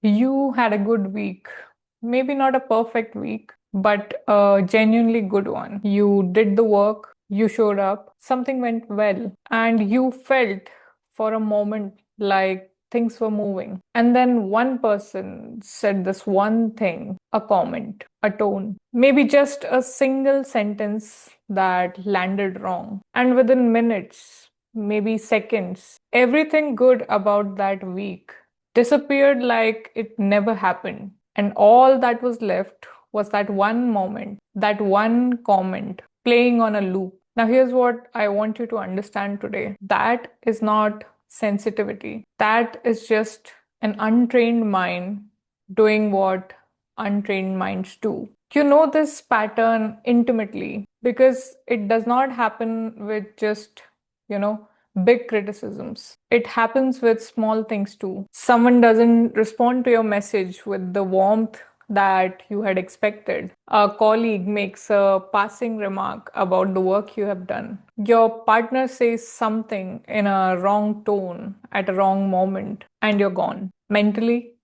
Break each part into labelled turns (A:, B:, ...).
A: You had a good week. Maybe not a perfect week, but a genuinely good one. You did the work, you showed up, something went well, and you felt for a moment like things were moving. And then one person said this one thing, a comment, a tone, maybe just a single sentence that landed wrong. And within minutes, maybe seconds, everything good about that week disappeared like it never happened. And all that was left was that one moment, that one comment playing on a loop. Now, here's what I want you to understand today: that is not sensitivity, that is just an untrained mind doing what untrained minds do. You know this pattern intimately because it does not happen with just, you know, big criticisms. It happens with small things too. Someone doesn't respond to your message with the warmth that you had expected. A colleague makes a passing remark about the work you have done. Your partner says something in a wrong tone at a wrong moment, and you're gone. Mentally,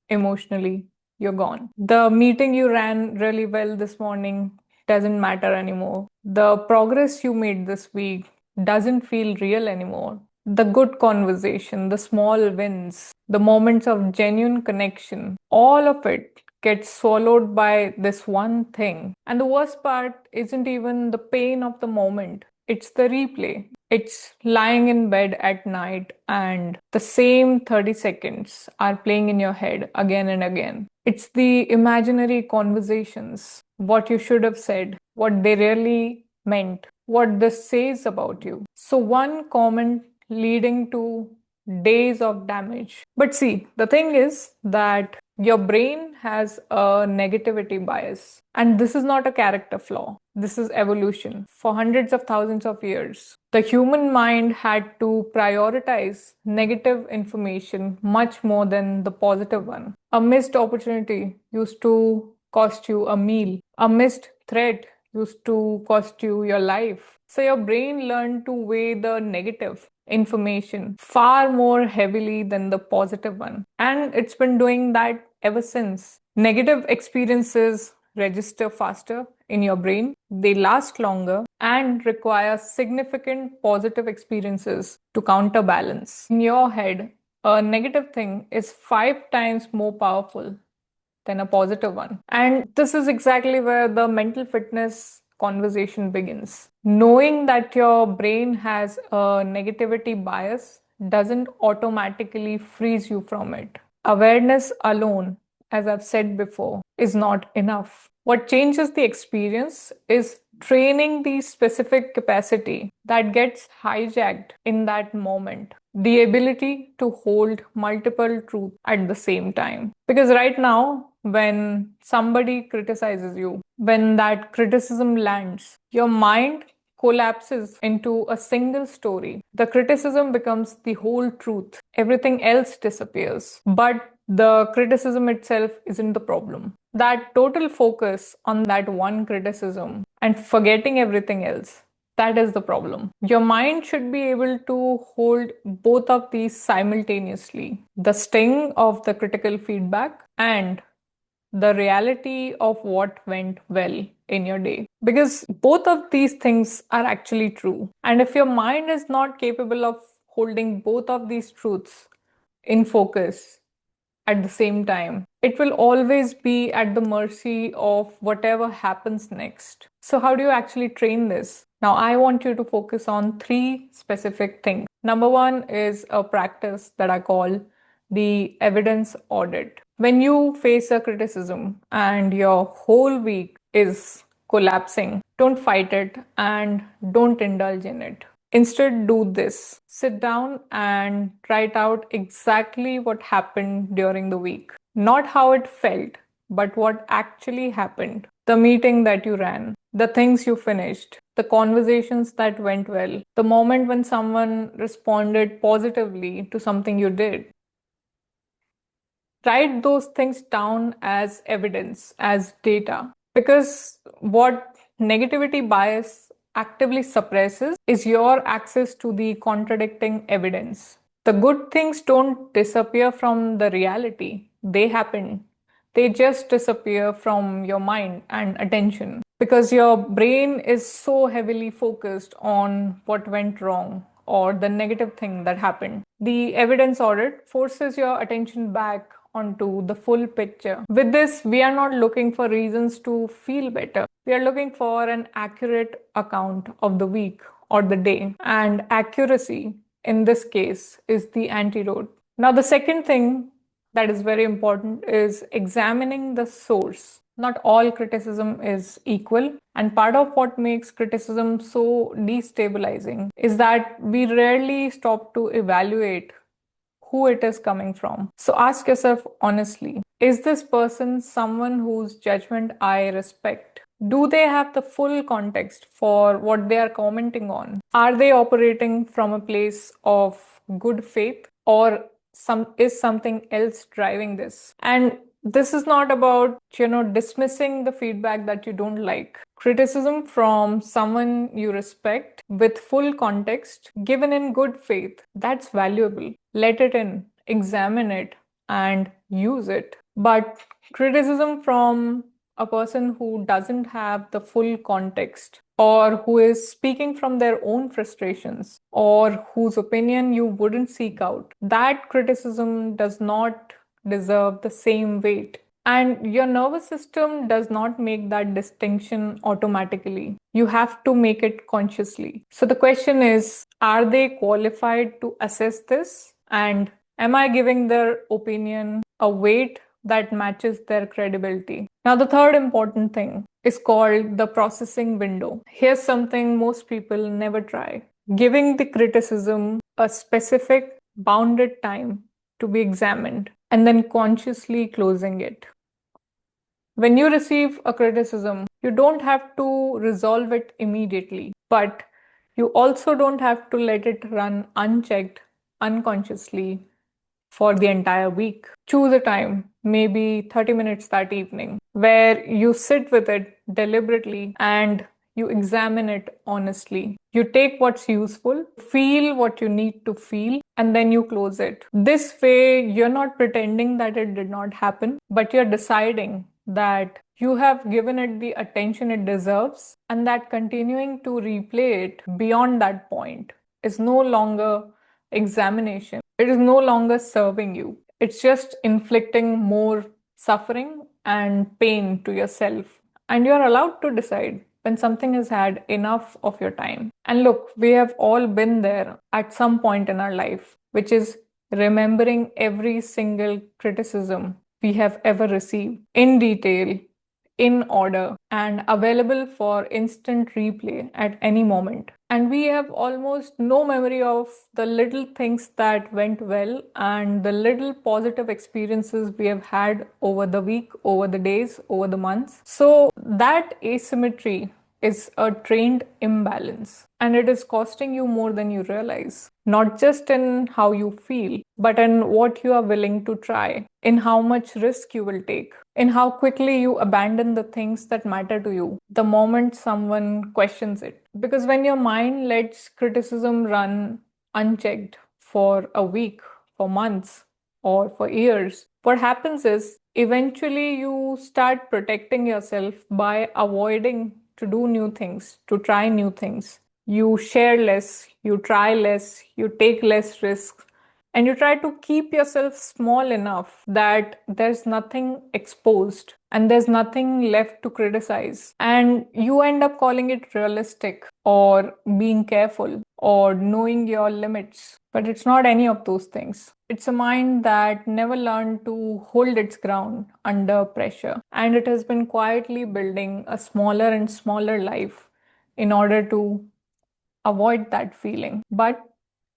A: emotionally, you're gone. The meeting you ran really well this morning doesn't matter anymore. The progress you made this week doesn't feel real anymore. The good conversation, the small wins, the moments of genuine connection, all of it gets swallowed by this one thing. And the worst part isn't even the pain of the moment, it's the replay. It's lying in bed at night and the same 30 seconds are playing in your head again and again. It's the imaginary conversations, what you should have said, what they really meant, what this says about you. So, one comment leading to days of damage. But see, the thing is that your brain has a negativity bias. And this is not a character flaw. This is evolution. For hundreds of thousands of years, the human mind had to prioritize negative information much more than the positive one. A missed opportunity used to cost you a meal. A missed threat used to cost you your life. So your brain learned to weigh the negative information far more heavily than the positive one. And it's been doing that ever since. Negative experiences register faster in your brain, they last longer, and require significant positive experiences to counterbalance. In your head, a negative thing is 5 times more powerful than a positive one. And this is exactly where the mental fitness conversation begins. Knowing that your brain has a negativity bias doesn't automatically freeze you from it. Awareness alone, as I've said before, is not enough. What changes the experience is training the specific capacity that gets hijacked in that moment. The ability to hold multiple truths at the same time. Because right now, when somebody criticizes you, when that criticism lands, your mind collapses into a single story. The criticism becomes the whole truth. Everything else disappears. But the criticism itself isn't the problem. That total focus on that one criticism and forgetting everything else, that is the problem. Your mind should be able to hold both of these simultaneously: the sting of the critical feedback and the reality of what went well in your day. Because both of these things are actually true. And if your mind is not capable of holding both of these truths in focus at the same time, it will always be at the mercy of whatever happens next. So, how do you actually train this? Now, I want you to focus on 3 specific things. Number one is a practice that I call the evidence audit. When you face a criticism and your whole week is collapsing, don't fight it and don't indulge in it. Instead, do this. Sit down and write out exactly what happened during the week. Not how it felt, but what actually happened. The meeting that you ran, the things you finished, the conversations that went well, the moment when someone responded positively to something you did. Write those things down as evidence, as data. Because what negativity bias actively suppresses is your access to the contradicting evidence. The good things don't disappear from the reality, they happen. They just disappear from your mind and attention because your brain is so heavily focused on what went wrong or the negative thing that happened. The evidence audit forces your attention back onto the full picture. With this, we are not looking for reasons to feel better. We are looking for an accurate account of the week or the day. And accuracy, in this case, is the antidote. Now, the second thing that is very important is examining the source. Not all criticism is equal, and part of what makes criticism so destabilizing is that we rarely stop to evaluate who it is coming from. So ask yourself honestly, is this person someone whose judgment I respect? Do they have the full context for what they are commenting on? Are they operating from a place of good faith, or something else driving this? And this is not about, dismissing the feedback that you don't like. Criticism from someone you respect with full context, given in good faith, that's valuable. Let it in, examine it, and use it. But criticism from a person who doesn't have the full context, or who is speaking from their own frustrations, or whose opinion you wouldn't seek out, that criticism does not deserve the same weight. And your nervous system does not make that distinction automatically. You have to make it consciously. So the question is, are they qualified to assess this? And am I giving their opinion a weight that matches their credibility? Now, the third important thing is called the processing window. Here's something most people never try: giving the criticism a specific bounded time to be examined and then consciously closing it. When you receive a criticism, you don't have to resolve it immediately, but you also don't have to let it run unchecked unconsciously for the entire week. Choose a time, maybe 30 minutes that evening, where you sit with it deliberately and you examine it honestly. You take what's useful, feel what you need to feel, and then you close it. This way, you're not pretending that it did not happen, but you're deciding that you have given it the attention it deserves, and that continuing to replay it beyond that point is no longer examination. It is no longer serving you. It's just inflicting more suffering and pain to yourself. And you're allowed to decide when something has had enough of your time. And look, we have all been there at some point in our life, which is remembering every single criticism we have ever received in detail, in order, and available for instant replay at any moment. And we have almost no memory of the little things that went well and the little positive experiences we have had over the week, over the days, over the months. So that asymmetry is a trained imbalance, and it is costing you more than you realize. Not just in how you feel, but in what you are willing to try, in how much risk you will take, in how quickly you abandon the things that matter to you the moment someone questions it. Because when your mind lets criticism run unchecked for a week, for months, or for years, what happens is eventually you start protecting yourself by avoiding to do new things, to try new things. You share less, you try less, you take less risks, and you try to keep yourself small enough that there's nothing exposed and there's nothing left to criticize. And you end up calling it realistic or being careful or knowing your limits. But it's not any of those things. It's a mind that never learned to hold its ground under pressure. And it has been quietly building a smaller and smaller life in order to avoid that feeling. But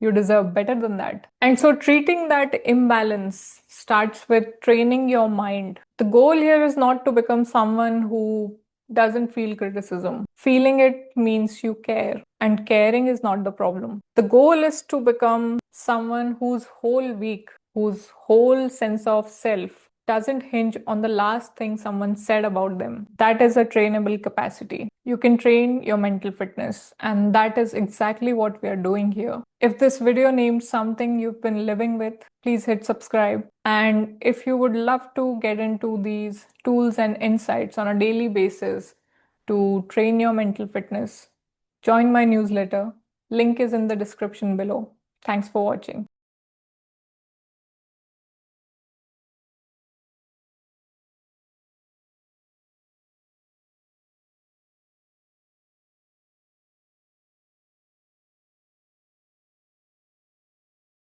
A: you deserve better than that. And so treating that imbalance starts with training your mind. The goal here is not to become someone who doesn't feel criticism. Feeling it means you care, and caring is not the problem. The goal is to become someone whose whole week, whose whole sense of self doesn't hinge on the last thing someone said about them. That is a trainable capacity. You can train your mental fitness, and that is exactly what we are doing here. If this video named something you've been living with, please hit subscribe. And if you would love to get into these tools and insights on a daily basis to train your mental fitness, join my newsletter. Link is in the description below. Thanks for watching.